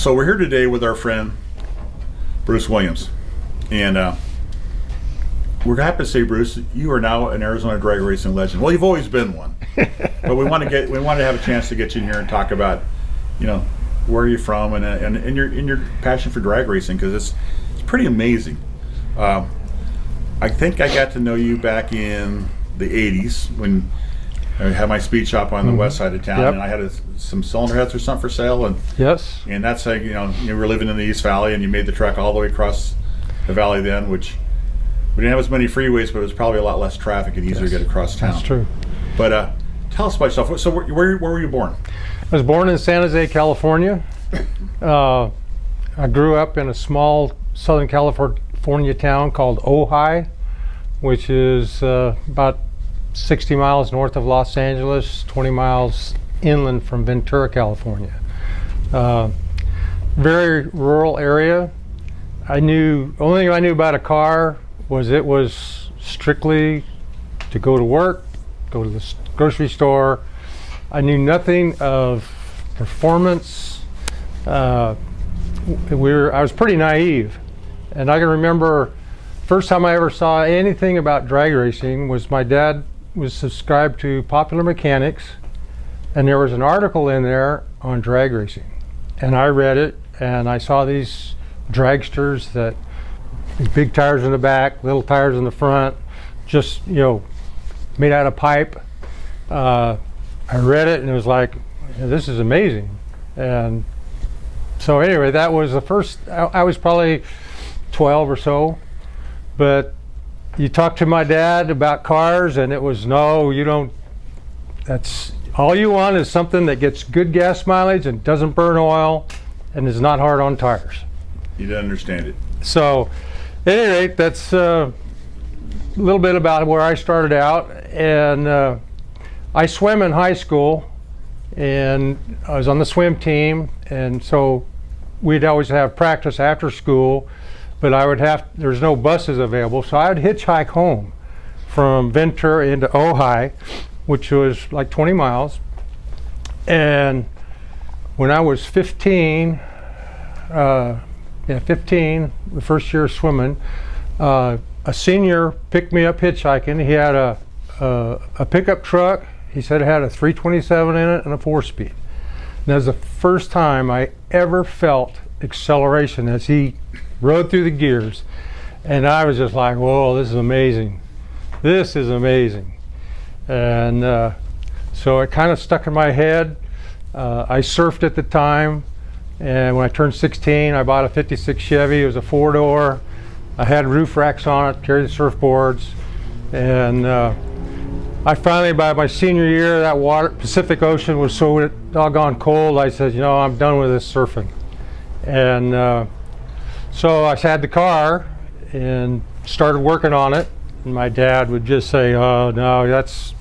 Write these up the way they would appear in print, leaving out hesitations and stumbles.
So we're here today with our friend Bruce Williams, and we're happy to say, Bruce, you are now an Arizona drag racing legend. Well, you've always been one, but we want to have a chance to get you in here and talk about, where you're from and your passion for drag racing, because it's pretty amazing. I think I got to know you back in the '80s when I had my speed shop on the west side of town, and I had some cylinder heads or something for sale, and that's how you were living in the East Valley, and you made the trek all the way across the valley then, which we didn't have as many freeways, but it was probably a lot less traffic and easier to get across town. That's true. But tell us about yourself. So where were you born? I was born in San Jose, California. I grew up in a small Southern California town called Ojai, which is about 60 miles north of Los Angeles, 20 miles inland from Ventura, California. Very rural area. Only thing I knew about a car was it was strictly to go to work, go to the grocery store. I knew nothing of performance. I was pretty naive, and I can remember first time I ever saw anything about drag racing was my dad was subscribed to Popular Mechanics, and there was an article in there on drag racing, and I read it, and I saw these dragsters that big tires in the back, little tires in the front, just made out of pipe. I read it and it was like, this is amazing. And so anyway, that was the first. I was probably 12 or so, but you talked to my dad about cars, and it was, no, you don't. That's all you want is something that gets good gas mileage and doesn't burn oil and is not hard on tires. You didn't understand it. So at any rate, that's a little bit about where I started out. And I swam in high school, and I was on the swim team, and so we'd always have practice after school, but there's no buses available, so I would hitchhike home from Ventura into Ojai, which was like 20 miles. And when I was 15, the first year of swimming, a senior picked me up hitchhiking. He had a pickup truck. He said it had a 327 in it and a 4-speed. And that was the first time I ever felt acceleration as he rode through the gears. And I was just like, whoa, this is amazing. This is amazing. And so it kind of stuck in my head. I surfed at the time. And when I turned 16, I bought a 56 Chevy. It was a 4-door. I had roof racks on it, carried the surfboards. And I finally, by my senior year, that Pacific Ocean was so doggone cold, I said, I'm done with this surfing. And so I had the car and started working on it. And my dad would just say, oh, no, that's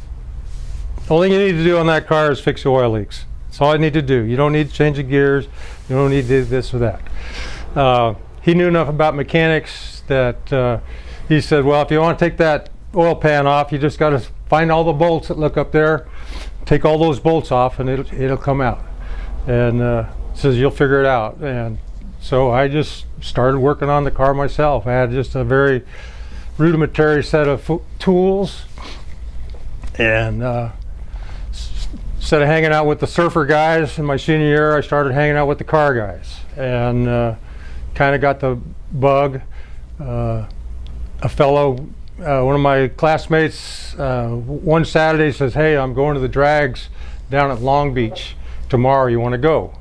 the only thing you need to do on that car is fix the oil leaks. That's all I need to do. You don't need to change the gears. You don't need to do this or that. He knew enough about mechanics that he said, well, if you want to take that oil pan off, you just got to find all the bolts that look up there, take all those bolts off, and it'll come out. And says, you'll figure it out. And so I just started working on the car myself. I had just a very rudimentary set of tools, and instead of hanging out with the surfer guys in my senior year, I started hanging out with the car guys, and kind of got the bug. A fellow, one of my classmates, one Saturday says, hey, I'm going to the drags down at Long Beach tomorrow. You want to go?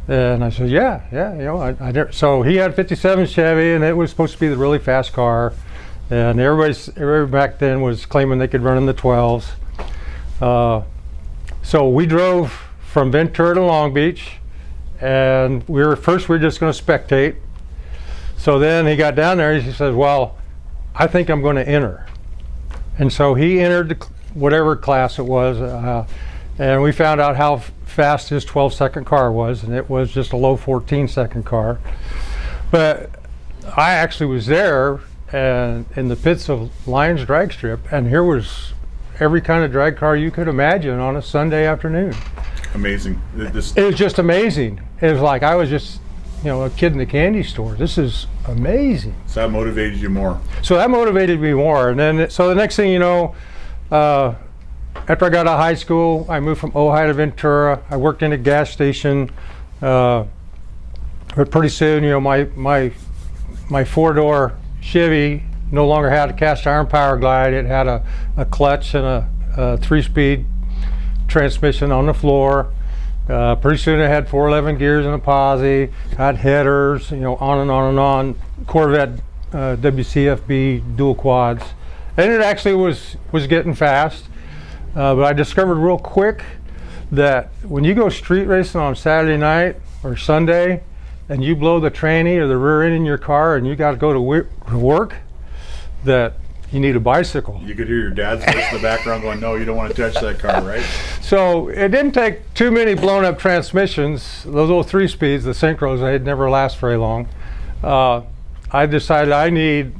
And I said, yeah. So he had a 57 Chevy, and it was supposed to be the really fast car. And everybody back then was claiming they could run in the 12s. So we drove from Ventura to Long Beach, and we were just going to spectate. So then he got down there, he says, well, I think I'm going to enter. And so he entered whatever class it was, and we found out how fast his 12-second car was, and it was just a low 14-second car. But I actually was there and in the pits of Lions Drag Strip, and here was every kind of drag car you could imagine on a Sunday afternoon. amazing. This, It was just amazing. It was like I was just, a kid in the candy store. This is amazing. so that motivated you more. So that motivated me more. And then, so the next thing you know, after I got out of high school, I moved from Ojai to Ventura. I worked in a gas station. But pretty soon, my four-door Chevy no longer had a cast iron power glide. It had a clutch and a three-speed transmission on the floor. Pretty soon it had 411 gears and a posi, had headers, on and on and on. Corvette WCFB dual quads. And it actually was getting fast. But I discovered real quick that when you go street racing on Saturday night or Sunday and you blow the tranny or the rear end in your car and you got to go to work, that you need a bicycle. You could hear your dad's voice in the background going, "No, you don't want to touch that car," right? So it didn't take too many blown up transmissions. Those little 3-speeds, the synchros, they'd never last very long. I decided I need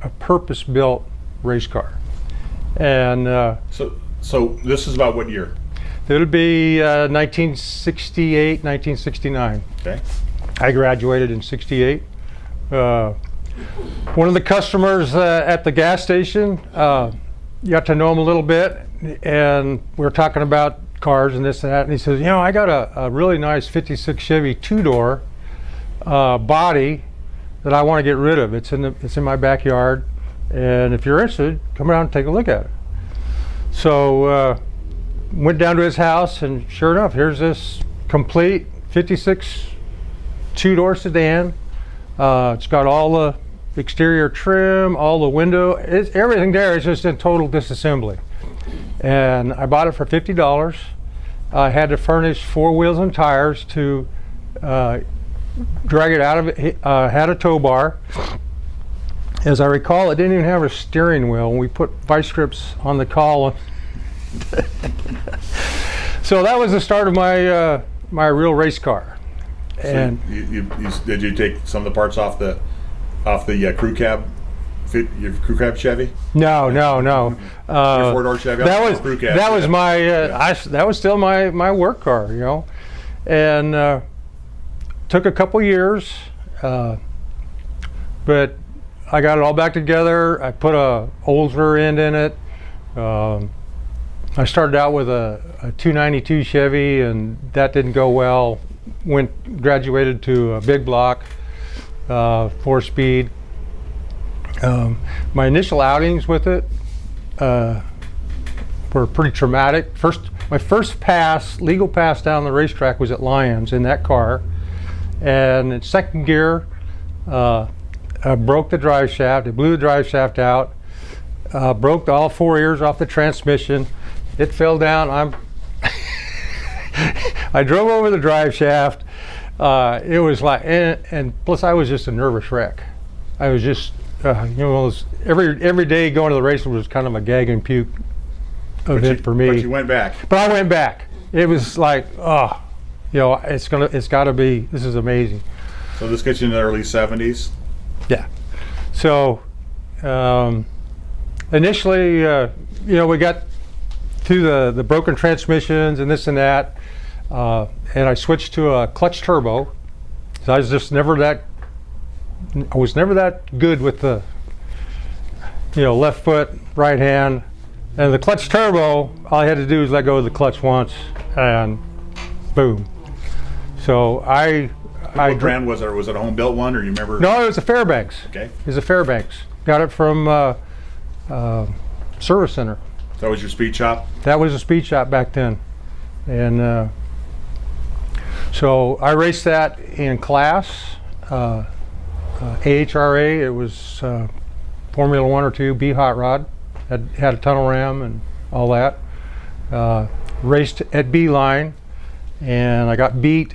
a purpose-built race car. And So this is about what year? it'll be 1968, 1969. Okay. I graduated in 68. One of the customers at the gas station, you got to know him a little bit, and we were talking about cars and this and that, and he says, I got a really nice 56 Chevy two-door body that I want to get rid of. It's in my backyard, and if you're interested, come around and take a look at it. So went down to his house, and sure enough, here's this complete 56 two-door sedan. It's got all the exterior trim, all the window, everything there is just in total disassembly. And I bought it for $50. I had to furnish 4 wheels and tires to drag it out of it. Had a tow bar. As I recall, it didn't even have a steering wheel. We put vice grips on the column. So that was the start of my my real race car. And so did you take some of the parts off the crew cab, your crew cab Chevy? No. Your four-door Chevy. Crew cab. That was my that was still my work car, and took a couple years, but I got it all back together. I put a Oldsmobile end in it. I started out with a 292 Chevy, and that didn't go well. Graduated to a big block, 4-speed. My initial outings with it were pretty traumatic. My first legal pass down the racetrack was at Lyons in that car, and in second gear, I broke the drive shaft. It blew the drive shaft out. Broke all 4 ears off the transmission. It fell down. I drove over the drive shaft. It was like, and plus I was just a nervous wreck. I was just, every day going to the race was kind of a gag and puke event for me. But you went back. But I went back. It was like, it's got to be. This is amazing. So this gets you in the early 70s. Yeah. So initially, we got through the broken transmissions and this and that, and I switched to a clutch turbo. So I was just never that good with the left foot, right hand, and the clutch turbo. All I had to do was let go of the clutch once, and boom. So What brand was it? Was it a home built one, or you remember? No, it was a Fairbanks. Okay. It was a Fairbanks. Got it from Service Center. That was your speed shop? That was a speed shop back then. And so I raced that in class, AHRA. It was Formula 1 or 2, B hot rod. Had a tunnel ram and all that. Raced at B-line, and I got beat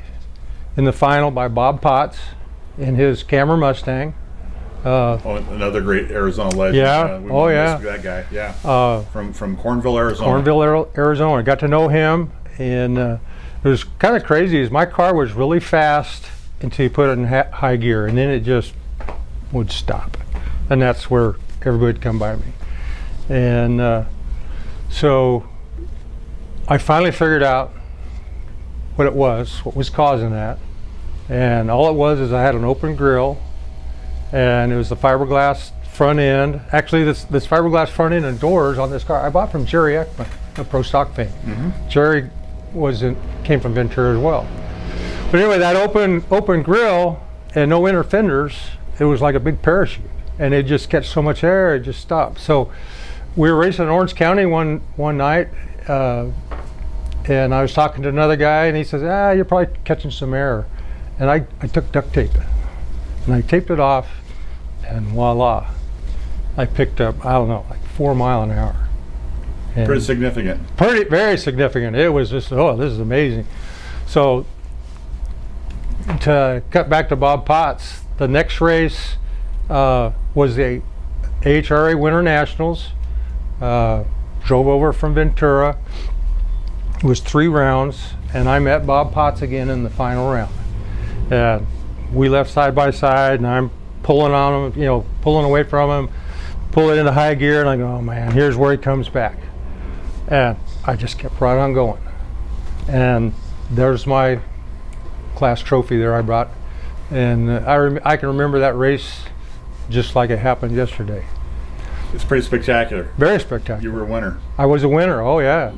in the final by Bob Potts in his Camry Mustang. Another great Arizona legend. Yeah. Yeah. That guy. Yeah. From Cornville, Arizona. Cornville, Arizona. Got to know him, and it was kind of crazy. Is my car was really fast until you put it in high gear, and then it just would stop, and that's where everybody would come by me. And so I finally figured out what it was, what was causing that. And all it was is I had an open grill, and it was the fiberglass front end. Actually, this fiberglass front end and doors on this car I bought from Jerry Ekman of Pro Stock fame. Jerry came from Ventura as well. But anyway, that open grill and no inner fenders, it was like a big parachute, and it just catch so much air, it just stopped. So we were racing in Orange County one night, and I was talking to another guy, and he says, you're probably catching some air. And I took duct tape, and I taped it off, and voila, I picked up, I don't know, like 4 miles an hour. And Pretty significant. very significant. It was just, this is amazing. So to cut back to Bob Potts, the next race was the AHRA Winter Nationals. Drove over from Ventura. It was 3 rounds, and I met Bob Potts again in the final round. And we left side by side, and I'm pulling on him, pulling away from him, pull it into high gear, and I go, oh man, here's where he comes back. And I just kept right on going. And there's my class trophy there I brought. And I can remember that race just like it happened yesterday. It's pretty spectacular. Very spectacular. You were a winner. I was a winner, oh yeah.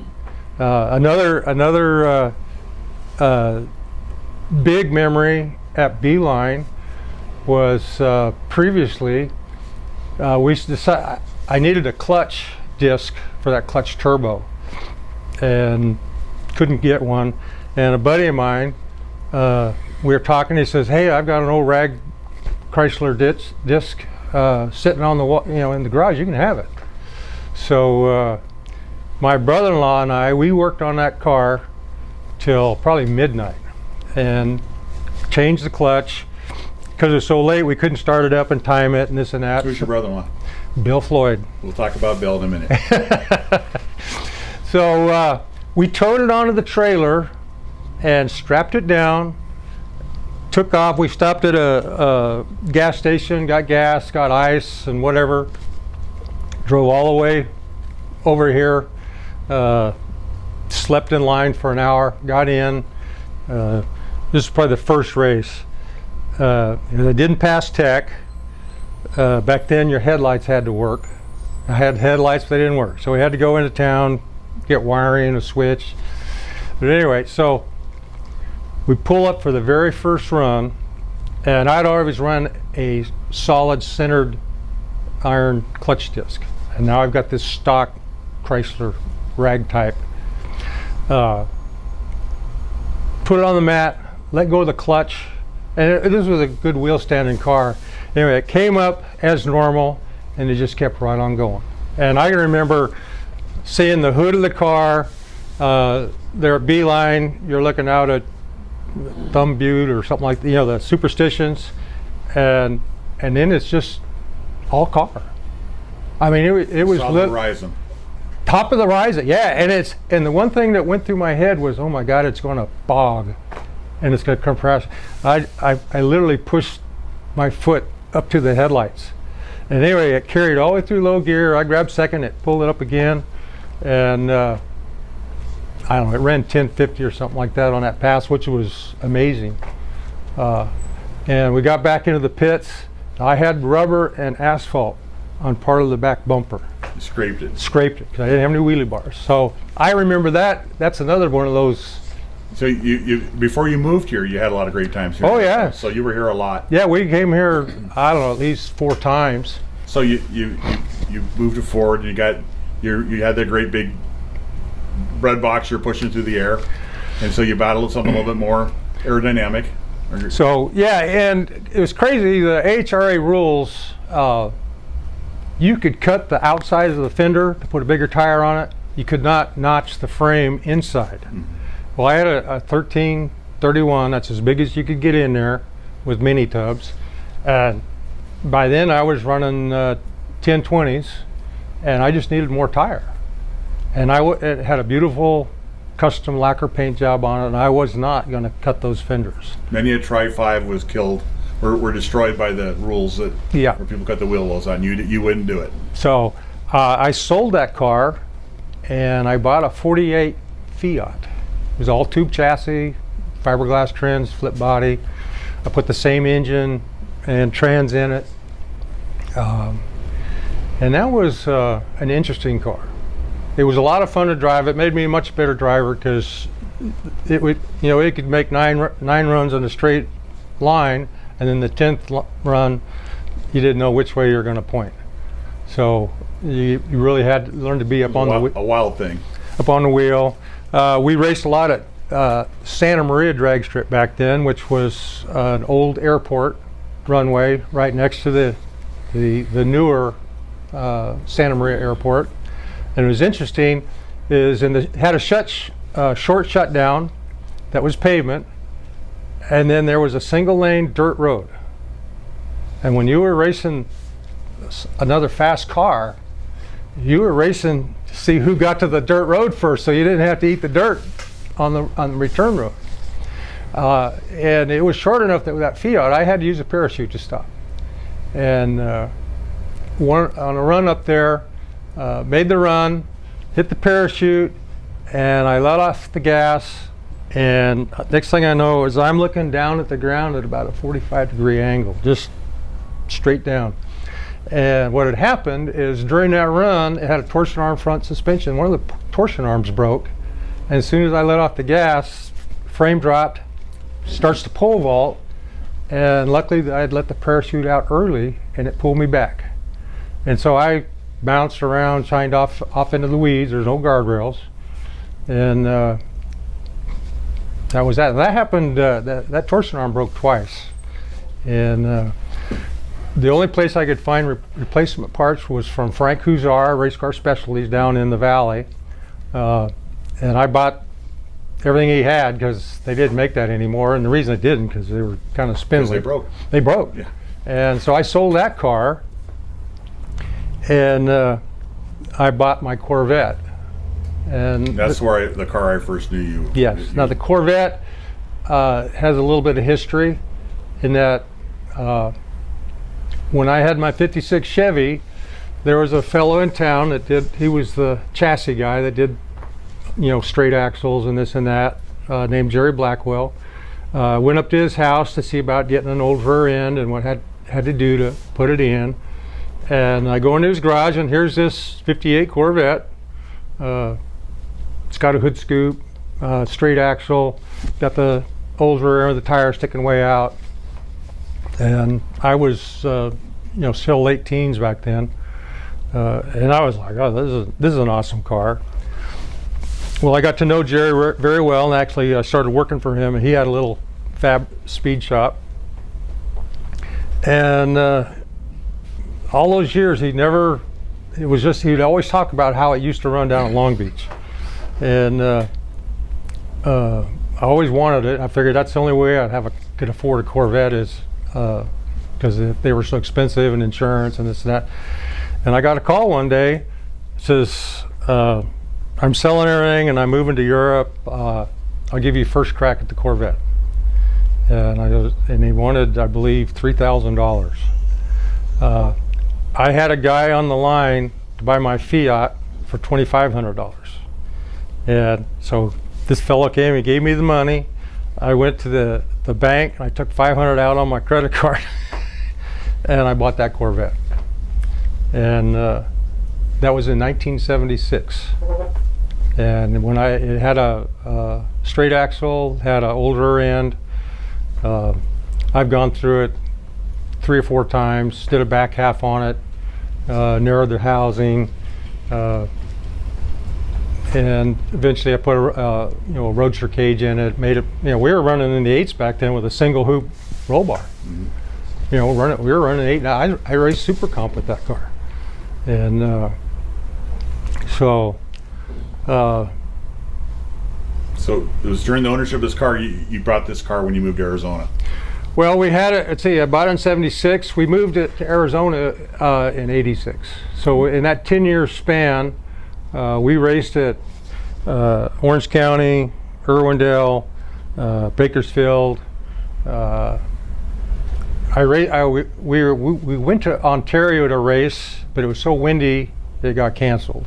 Another big memory at Beeline was previously we decided I needed a clutch disc for that clutch turbo, and couldn't get one. And a buddy of mine, we were talking. He says, "Hey, I've got an old rag Chrysler disc sitting on the wall, in the garage. You can have it." So my brother-in-law and we worked on that car till probably midnight, and changed the clutch because it was so late we couldn't start it up and time it and this and that. Who's your brother-in-law? Bill Floyd. We'll talk about Bill in a minute. So we towed it onto the trailer and strapped it down, took off. We stopped at a gas station, got gas, got ice and whatever, drove all the way over here, slept in line for an hour, got in. This is probably the first race. I didn't pass tech. Back then your headlights had to work. I had headlights, but they didn't work. So we had to go into town, get wiring, a switch. But anyway, so we pull up for the very first run, and I'd always run a solid centered iron clutch disc. And now I've got this stock Chrysler rag type. Put it on the mat, let go of the clutch, and this was a good wheel standing car. Anyway, it came up as normal, and it just kept right on going. And I can remember seeing the hood of the car there at Beeline. You're looking out at Thumb Butte or something like the Superstitions, and then it's just all car. I mean, it was Top of the horizon. Top of the horizon, yeah. And the one thing that went through my head was, oh my God, it's going to bog, and it's going to compress. I literally pushed my foot up to the headlights, and anyway, it carried all the way through low gear. I grabbed second, it pulled it up again, and I don't know, it ran 1050 or something like that on that pass, which was amazing. And we got back into the pits. I had rubber and asphalt on part of the back bumper. You scraped it. Scraped it because I didn't have any wheelie bars. So I remember that. That's another one of those. So you before you moved here, you had a lot of great times here. Oh yeah. So you were here a lot. Yeah, we came here, I don't know, at least 4 times. So you moved to Ford, and you had that great big bread box you're pushing through the air, and so you battled something a little bit more aerodynamic. So yeah, and it was crazy. The AHRA rules, you could cut the outside of the fender to put a bigger tire on it. You could not notch the frame inside. Mm-hmm. Well, I had a 1331. That's as big as you could get in there with mini tubs. And by then I was running 1020s, and I just needed more tire. And it had a beautiful custom lacquer paint job on it, and I was not going to cut those fenders. Many a Tri-5 was killed or were destroyed by the rules that where people cut the wheel wells on. You wouldn't do it. So I sold that car, and I bought a 48 Fiat. It was all tube chassis, fiberglass trans, flip body. I put the same engine and trans in it. And that was an interesting car. It was a lot of fun to drive. It made me a much better driver because it would, it could make nine runs in a straight line, and then the 10th run, you didn't know which way you were going to point. So you really had to learn to be up on a wild thing. Up on the wheel. We raced a lot at Santa Maria drag strip back then, which was an old airport runway right next to the newer Santa Maria airport. And it was interesting is had a short shutdown that was pavement, and then there was a single lane dirt road. And when you were racing another fast car, you were racing to see who got to the dirt road first, so you didn't have to eat the dirt on the return road. And it was short enough that with that Fiat, I had to use a parachute to stop. And on a run up there, made the run, hit the parachute, and I let off the gas. And next thing I know is I'm looking down at the ground at about a 45-degree angle, just straight down. And what had happened is during that run, it had a torsion arm front suspension. One of the torsion arms broke. And as soon as I let off the gas, frame dropped, starts to pole vault. And luckily I had let the parachute out early and it pulled me back. And so I bounced around, shined off into the weeds. There's no guardrails. And that was that. That happened, that torsion arm broke twice. And the only place I could find replacement parts was from Frank Huzar, Race Car Specialties down in the valley. And I bought everything he had because they didn't make that anymore. And the reason they didn't, because they were kind of spindly. They broke. They broke. Yeah. And so I sold that car, and I bought my Corvette. And that's where the car I first knew you. Yes. Now the Corvette has a little bit of history in that when I had my '56 Chevy, there was a fellow in town that he was the chassis guy that did, straight axles and this and that, named Jerry Blackwell. Went up to his house to see about getting an old rear end and what had to do to put it in. And I go into his garage, and here's this '58 Corvette. It's got a hood scoop, straight axle, got the old rear end, the tire sticking way out. And I was, still late teens back then. And I was like, oh, this is an awesome car. Well, I got to know Jerry very well, and actually I started working for him, and he had a little fab speed shop. And all those years, he'd always talk about how it used to run down at Long Beach. And I always wanted it. I figured that's the only way could afford a Corvette is because they were so expensive, and insurance and this and that. And I got a call one day. It says, I'm selling everything and I'm moving to Europe. I'll give you first crack at the Corvette. And he wanted, I believe, $3,000. I had a guy on the line to buy my Fiat for $2,500. And so this fellow came and gave me the money. I went to the bank and I took $500 out on my credit card and I bought that Corvette. And that was in 1976. And when it had a straight axle, had an older end. I've gone through it 3 or 4 times, did a back half on it, narrowed the housing, and eventually I put a roadster cage in it. Made it. We were running in the 8s back then with a single hoop roll bar. Mm-hmm. We were running 8. Now I raced Super Comp with that car, and so it was during the ownership of this car. You brought this car when you moved to Arizona. Well, we had it. Let's see, I bought it in '76. We moved it to Arizona in '86. So in that 10-year span, we raced at Orange County, Irwindale, Bakersfield. We went to Ontario to race, but it was so windy it got canceled.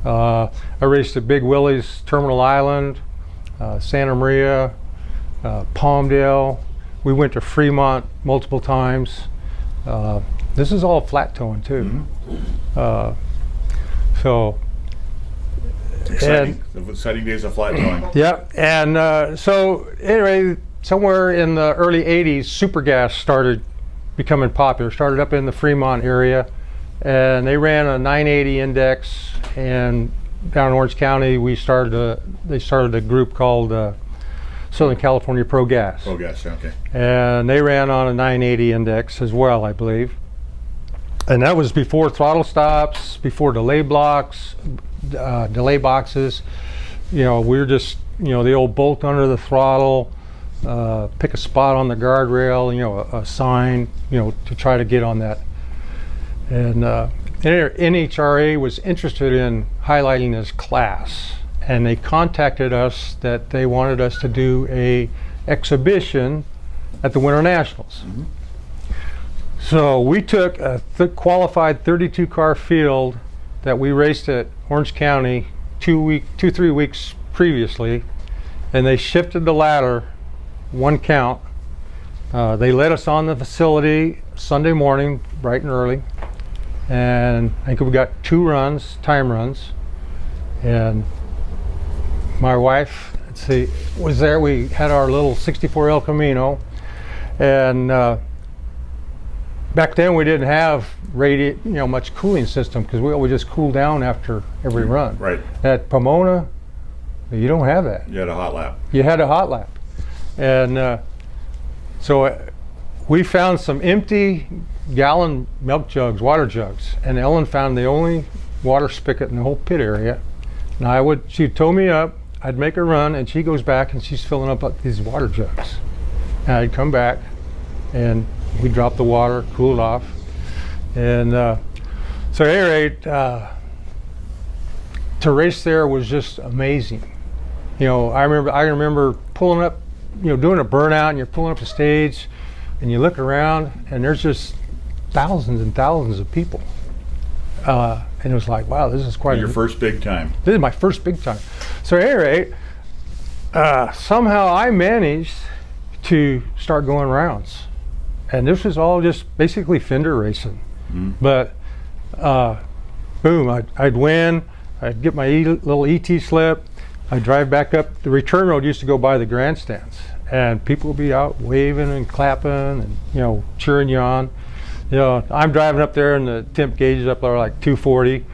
I raced at Big Willie's Terminal Island, Santa Maria, Palmdale. We went to Fremont multiple times. This is all flat towing too. So Exciting days of flat towing. yeah, and so anyway, somewhere in the early 80s, Supergas started becoming popular. Started up in the Fremont area, and they ran a 980 index. And down in Orange County, they started a group called Southern California Pro Gas. Oh, gosh, okay. And they ran on a 980 index as well, I believe. And that was before throttle stops, before delay blocks, delay boxes. We were just, the old bolt under the throttle, pick a spot on the guardrail, a sign, to try to get on that. And NHRA was interested in highlighting this class, and they contacted us that they wanted us to do a exhibition at the Winter Nationals. Mm-hmm. So we took a qualified 32 car field that we raced at Orange County 3 weeks previously, and they shifted the ladder one count. They let us on the facility Sunday morning bright and early, and I think we got 2 time runs, and my wife, was there. We had our little 64 El Camino, and back then we didn't have much cooling system, because we would just cool down after every run. Right. At Pomona, you don't have that. You had a hot lap. You had a hot lap. And so we found some empty gallon milk jugs, water jugs, and Ellen found the only water spigot in the whole pit area. And she'd tow me up, I'd make a run, and she goes back and she's filling up these water jugs. And I'd come back and we drop the water, cool it off. And so at any rate, to race there was just amazing. I remember pulling up, doing a burnout, and you're pulling up the stage, and you look around, and there's just thousands and thousands of people. And it was like, wow, this is quite Your first big time. This is my first big time. So at any rate, somehow I managed to start going rounds. And this was all just basically fender racing. Mm-hmm. But boom, I'd win, I'd get my little ET slip, I'd drive back up. The return road used to go by the grandstands, and people would be out waving and clapping and cheering you on. I'm driving up there, and the temp gauge is up there like 240,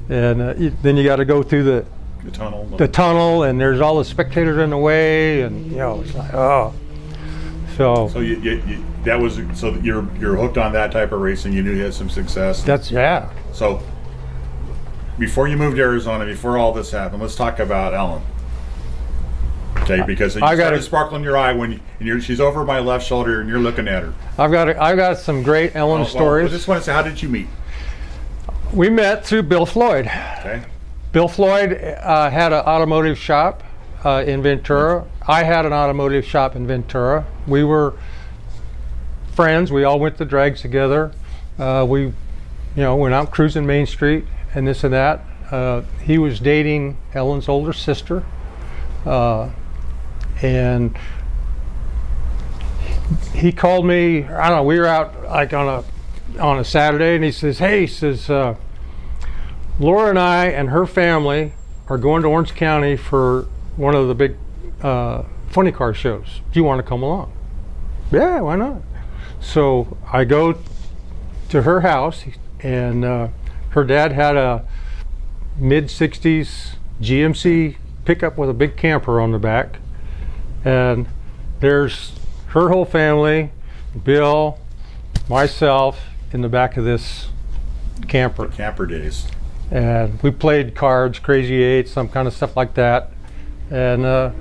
and then you got to go through the tunnel, and there's all the spectators in the way, and it's like, oh. So you're hooked on that type of racing. You knew you had some success. Yeah. So before you moved to Arizona, before all this happened, let's talk about Ellen. Okay, because you got a sparkle in your eye when she's over my left shoulder and you're looking at her. I've got some great Ellen stories. I just want to say, how did you meet? We met through Bill Floyd. Okay. Bill Floyd had an automotive shop in Ventura. I had an automotive shop in Ventura. We were friends. We all went to drags together. We went out cruising Main Street and this and that. He was dating Ellen's older sister. And he called me, I don't know, we were out like on a Saturday, and he says, hey, Laura and I and her family are going to Orange County for one of the big funny car shows. Do you want to come along? Yeah, why not? So I go to her house, and her dad had a mid-60s GMC pickup with a big camper on the back, and there's her whole family, Bill, myself, in the back of this camper. The camper days. And we played cards, Crazy Eight, some kind of stuff like that. And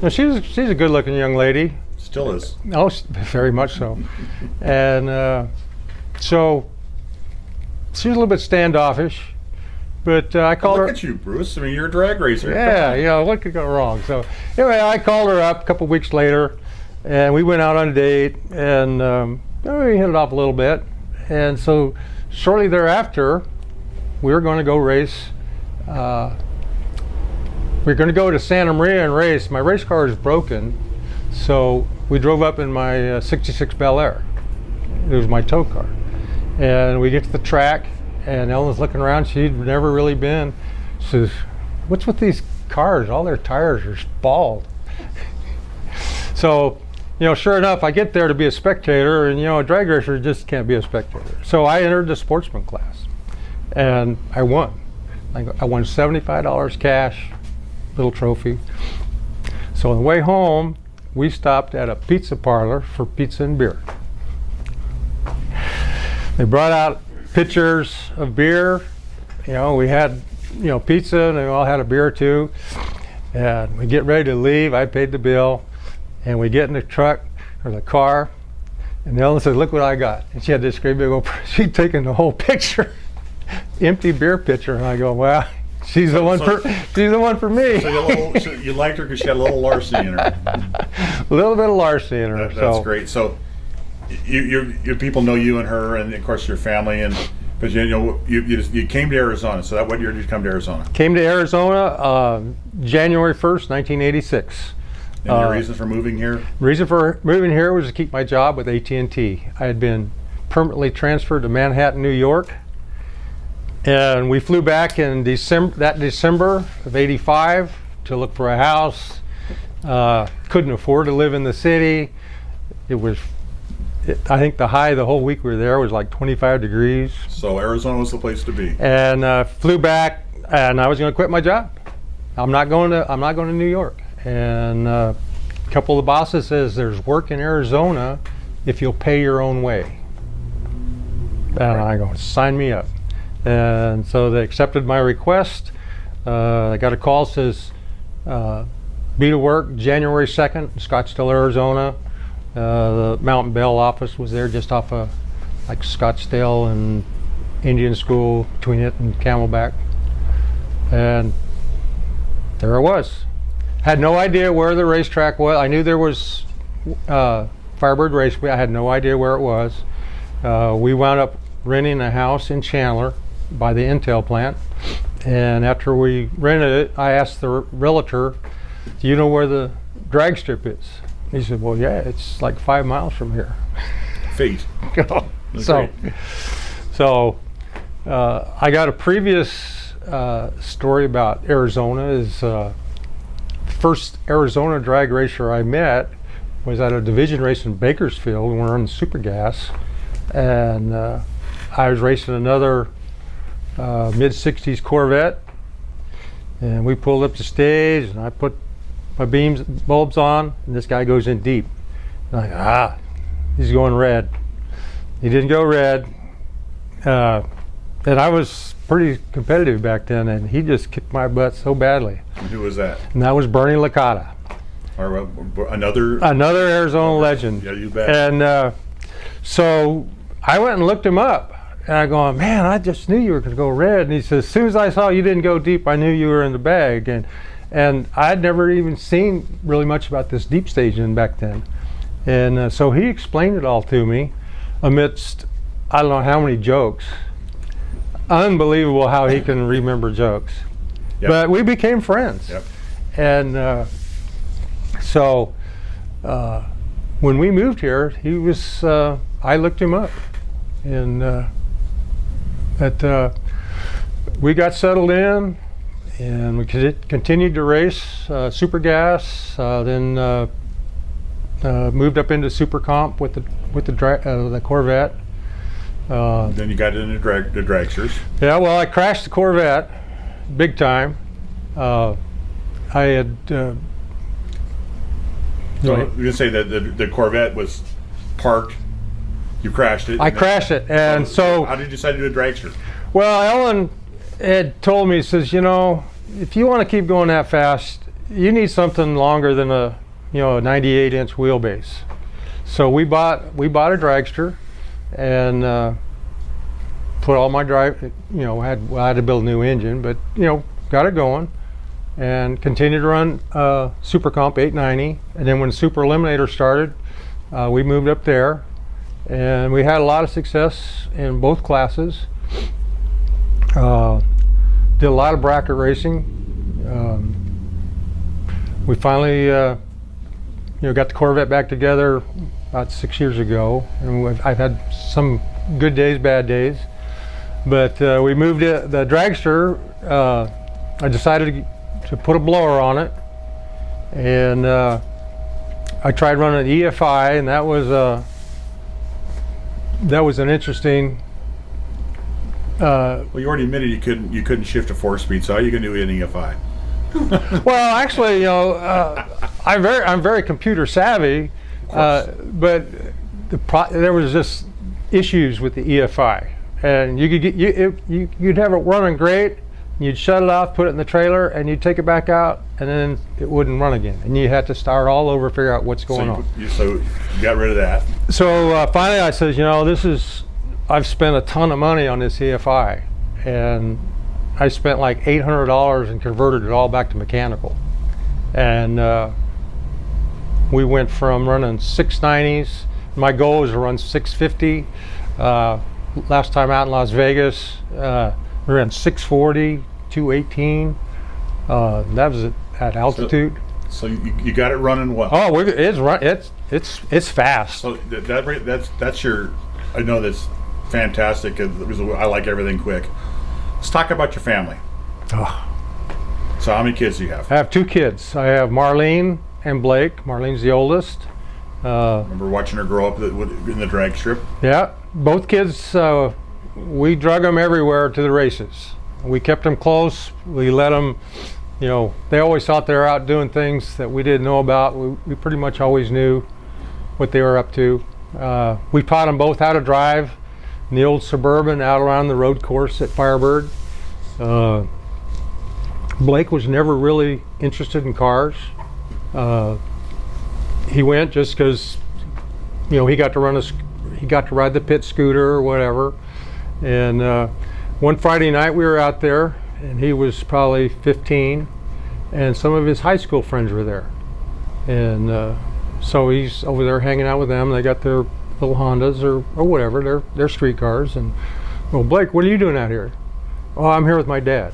she's a good-looking young lady. Still is. Oh, very much so. And so she's a little bit standoffish. But I called her. Look at you, Bruce. I mean, you're a drag racer. Yeah, what could go wrong? So anyway, I called her up a couple weeks later, and we went out on a date, and we hit it off a little bit. And so shortly thereafter, we were going to go race. We were going to go to Santa Maria and race. My race car is broken, So we drove up in my 66 Bel Air. It was my tow car. And we get to the track, and Ellen's looking around. She'd never really been. She says, "What's with these cars? All their tires are bald." So, sure enough, I get there to be a spectator, and a drag racer just can't be a spectator. So I entered the sportsman class, and I won. I won $75 cash, little trophy. So on the way home, we stopped at a pizza parlor for pizza and beer. They brought out pitchers of beer. We had, pizza, and they all had a beer too. And we get ready to leave. I paid the bill, and we get in the truck or the car, and Ellen said, "Look what I got." And she had this great big old, she'd taken the whole picture, empty beer pitcher. And I go, "Well, she's the one for me." So you liked her because she had a little larceny in her. A little bit of larceny in her. That's great. So your people know you and her, and of course your family, but you came to Arizona. So what year did you come to Arizona? Came to Arizona January 1st, 1986. And your reason for moving here? Reason for moving here was to keep my job with AT&T. I had been permanently transferred to Manhattan, New York, and we flew back in December of '85 to look for a house. Couldn't afford to live in the city. I think the high the whole week we were there was like 25 degrees. So Arizona was the place to be. And flew back, and I was going to quit my job. I'm not going to New York. And a couple of the bosses says there's work in Arizona if you'll pay your own way. And I go, sign me up. And so they accepted my request. I got a call, says be to work January 2nd, Scottsdale, Arizona. The Mountain Bell office was there just off of like Scottsdale and Indian School, between it and Camelback. And there I was. Had no idea where the racetrack was. I knew there was Firebird Raceway. I had no idea where it was. We wound up renting a house in Chandler by the Intel plant. And after we rented it, I asked the realtor, "Do you know where the drag strip is?" He said, "Well, yeah, it's like 5 miles from here." Feet. So I got a previous story about Arizona. Is first Arizona drag racer I met was at a division race in Bakersfield. We were on Super Gas, and I was racing another mid-60s Corvette, and we pulled up the stage, and I put my bulbs on, and this guy goes in deep. And I'm like, he's going red. He didn't go red, and I was pretty competitive back then, and he just kicked my butt so badly. And who was that? And that was Bernie Licata. Another Arizona legend. Yeah, you bet. And so I went and looked him up, and I go, "Man, I just knew you were going to go red." And he says, "As soon as I saw you didn't go deep, I knew you were in the bag." And I'd never even seen really much about this deep staging back then. And so he explained it all to me amidst, I don't know how many jokes. Unbelievable how he can remember jokes. Yep. But we became friends. Yep. And so when we moved here, he was, I looked him up. And we got settled in, and we continued to race Super Gas, then moved up into Super Comp with the Corvette. Then you got into the dragsters. Yeah, well, I crashed the Corvette big time. I had. So you're gonna say that the Corvette was parked. You crashed it. I crashed it, and so. How did you decide to do a dragster? Well, Ellen had told me, says, if you want to keep going that fast, you need something longer than a 98-inch wheelbase. So we bought a dragster, and put all my drive. I had to build a new engine, but got it going, and continued to run Super Comp 890. And then when Super Eliminator started, we moved up there, and we had a lot of success in both classes. Did a lot of bracket racing. We finally got the Corvette back together about 6 years ago, and I've had some good days, bad days. But we moved it, the dragster. I decided to put a blower on it, and I tried running an EFI, and that was an interesting. Well, you already admitted you couldn't shift to 4-speed, so how are you going to do an EFI? Well, actually, I'm very computer savvy, but there was just issues with the EFI, and you could get you'd have it running great. You'd shut it off, put it in the trailer, and you'd take it back out, and then it wouldn't run again, and you had to start all over, figure out what's going on. So you got rid of that. So finally, I says, I've spent a ton of money on this EFI, and I spent like $800 and converted it all back to mechanical. And we went from running 690s. My goal was to run 650. Last time out in Las Vegas, we ran 640, 218. That was at altitude. So you got it running well. Oh, it's fast. So that's your. I know that's fantastic. I like everything quick. Let's talk about your family. Oh. So how many kids do you have? I have 2 kids. I have Marlene and Blake. Marlene's the oldest. Remember watching her grow up in the drag strip? Yeah, both kids. We drug them everywhere to the races. We kept them close. We let them. They always thought they were out doing things that we didn't know about. We pretty much always knew what they were up to. We taught them both how to drive in the old Suburban out around the road course at Firebird. Blake was never really interested in cars. He went just because, he got to ride the pit scooter or whatever. And one Friday night we were out there, and he was probably 15, and some of his high school friends were there. And so he's over there hanging out with them. They got their little Hondas or whatever, they're street cars. And, well, Blake, what are you doing out here? Oh, I'm here with my dad.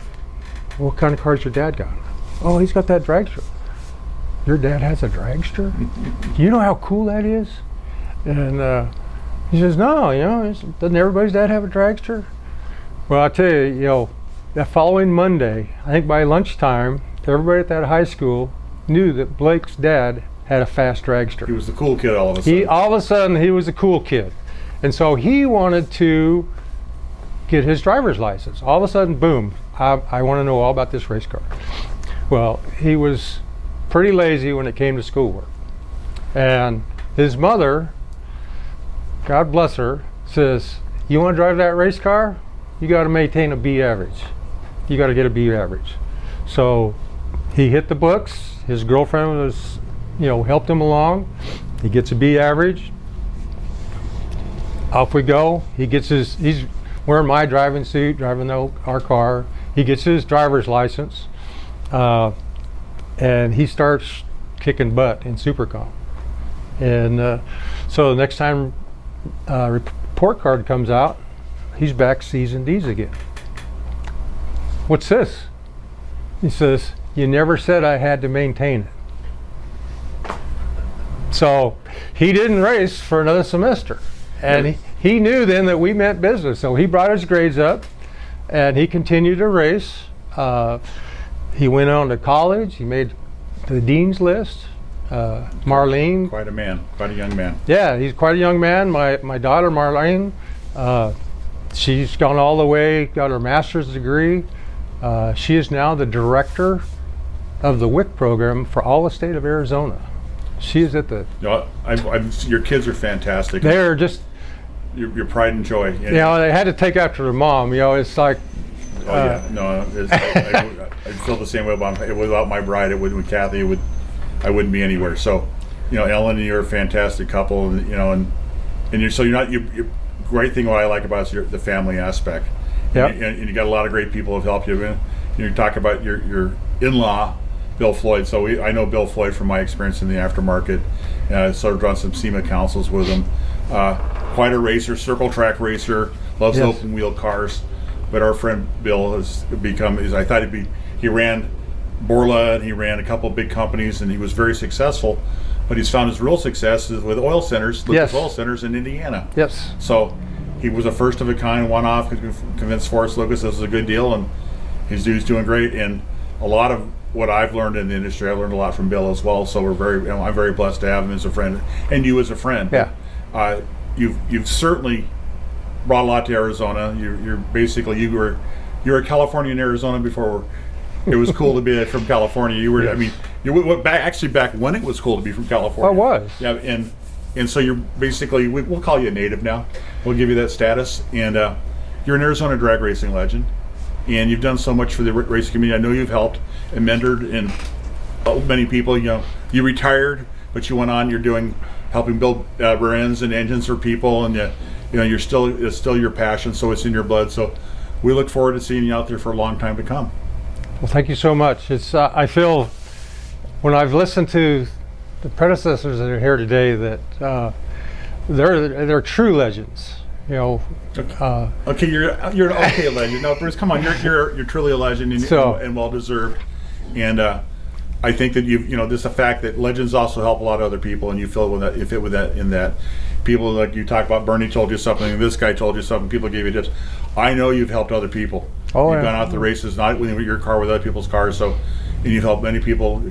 What kind of cars your dad got? Oh, he's got that dragster. Your dad has a dragster? Do you know how cool that is? And he says, no, doesn't everybody's dad have a dragster? Well, I tell you, that following Monday, I think by lunchtime, everybody at that high school knew that Blake's dad had a fast dragster. He was the cool kid all of a sudden. All of a sudden, he was a cool kid. And so he wanted to get his driver's license. All of a sudden, boom, I want to know all about this race car. Well, he was pretty lazy when it came to schoolwork. And his mother, God bless her, says, you want to drive that race car? You got to maintain a B average. You got to get a B average. So he hit the books. His girlfriend was, helped him along. He gets a B average. Off we go. He's wearing my driving suit, driving our car. He gets his driver's license, and he starts kicking butt in Supercom. And so the next time report card comes out, he's back C's and D's again. What's this? He says, you never said I had to maintain it. So he didn't race for another semester. And he knew then that we meant business. So he brought his grades up, and he continued to race. He went on to college. He made the dean's list. Marlene. Quite a man, quite a young man. Yeah, he's quite a young man. My daughter Marlene, she's gone all the way, got her master's degree. She is now the director of the WIC program for all the state of Arizona. She is at the. Your kids are fantastic. They're just. Your pride and joy. They had to take after their mom. It's like. Oh yeah, no, I feel the same way without my bride. With Kathy, I wouldn't be anywhere. So, Ellen and you're a fantastic couple, and you're not. Great thing what I like about is the family aspect. Yeah. And you got a lot of great people who have helped you. You talk about your in-law, Bill Floyd. So I know Bill Floyd from my experience in the aftermarket. Served on some SEMA councils with him. Quite a racer, circle track racer, loves open wheel cars. But our friend Bill has become, he ran Borla and he ran a couple of big companies and he was very successful. but he's found his real success is with oil centers, Lucas Yes. Oil Centers in Indiana. Yes. So he was a first of a kind, one-off, convinced Forrest Lucas this was a good deal, and he's doing great. And a lot of what I've learned in the industry, I've learned a lot from Bill as well. So I'm very blessed to have him as a friend, and you as a friend. Yeah. You've certainly brought a lot to Arizona. You're basically you're a Californian Arizona before it was cool to be from California. You were, I mean, you went back when it was cool to be from California. It was. Yeah, and so you're basically, we'll call you a native now. We'll give you that status, and you're an Arizona drag racing legend, and you've done so much for the racing community. I know you've helped and mentored and many people. You know, you retired, but you went on. You're helping build rear ends and engines for people, and it's still your passion. So it's in your blood. So we look forward to seeing you out there for a long time to come. Well, thank you so much. It's I feel when I've listened to the predecessors that are here today that they're true legends. You know. Okay, you're an okay legend. No, Bruce, come on, you're truly a legend and well deserved. And I think that just the fact that legends also help a lot of other people, and you feel with that. People like you talk about, Bernie told you something, this guy told you something, people gave you tips. I know you've helped other people. Oh, You've yeah. gone out to races, not with your car, with other people's cars. So, and you've helped many people,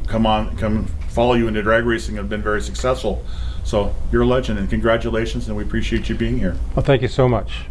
come follow you into drag racing and have been very successful. So you're a legend, and congratulations, and we appreciate you being here. Well, thank you so much.